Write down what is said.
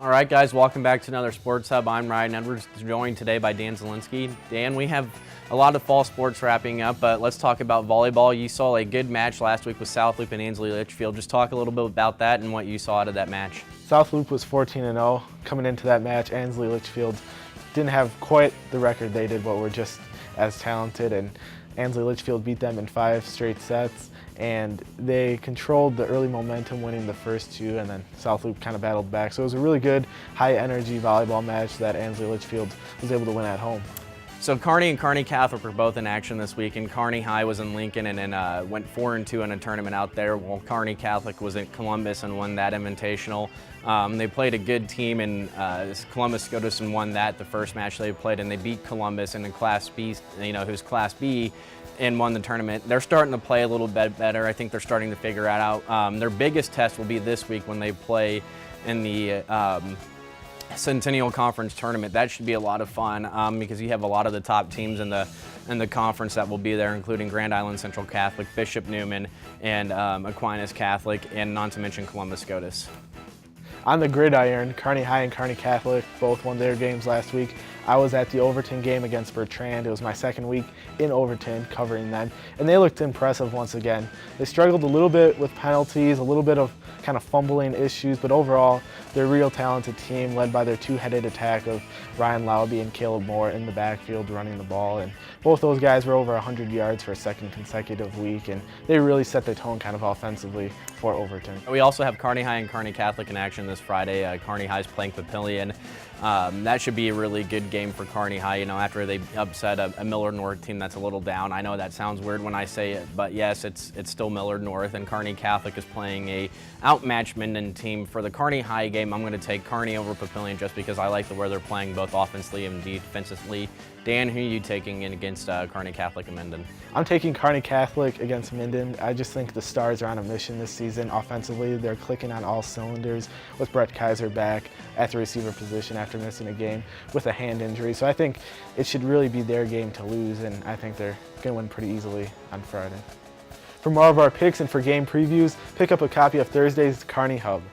All right, guys, welcome back to another Sports Hub. I'm Ryan Edwards, joined today by Dan Zielinski. Dan, we have a lot of fall sports wrapping up, but let's talk about volleyball. You saw a good match last week with South Loop and Ansley Litchfield. Just talk a little bit about that and what you saw out of that match. South Loop was 14-0 coming into that match. Ansley Litchfield didn't have quite the record they did, but were just as talented. And Ansley Litchfield beat them in 5 straight sets, and they controlled the early momentum, winning the first 2, and then South Loop kind of battled back. So it was a really good, high-energy volleyball match that Ansley Litchfield was able to win at home. So Kearney and Kearney Catholic were both in action this week, and Kearney High was in Lincoln and then went 4-2 in a tournament out there, while Kearney Catholic was in Columbus and won that invitational. They played a good team, and Columbus SCOTUS and won that the first match they played, and they beat Columbus in Class B, who's Class B, and won the tournament. They're starting to play a little bit better. I think they're starting to figure it out. Their biggest test will be this week when they play in the Centennial Conference tournament. That should be a lot of fun because you have a lot of the top teams in the conference that will be there, including Grand Island Central Catholic, Bishop Neumann, and Aquinas Catholic, and not to mention Columbus SCOTUS. On the gridiron, Kearney High and Kearney Catholic both won their games last week. I was at the Overton game against Bertrand. It was my second week in Overton covering them, and they looked impressive once again. They struggled a little bit with penalties, a little bit of kind of fumbling issues, but overall, they're a real talented team led by their two-headed attack of Ryan Lauby and Caleb Moore in the backfield running the ball. And both those guys were over 100 yards for a second consecutive week, and they really set the tone kind of offensively for Overton. We also have Kearney High and Kearney Catholic in action this Friday. Kearney High is playing Papillion. That should be a really good game for Kearney High, after they upset a Millard North team that's a little down. I know that sounds weird when I say it, but yes, it's still Millard North, and Kearney Catholic is playing a outmatched Minden team. For the Kearney High game, I'm going to take Kearney over Papillion just because I like the way they're playing both offensively and defensively. Dan, who are you taking in against Kearney Catholic and Minden? I'm taking Kearney Catholic against Minden. I just think the Stars are on a mission this season. Offensively, they're clicking on all cylinders with Brett Kaiser back at the receiver position after missing a game with a hand injury. So I think it should really be their game to lose, and I think they're going to win pretty easily on Friday. For more of our picks and for game previews, pick up a copy of Thursday's Kearney Hub.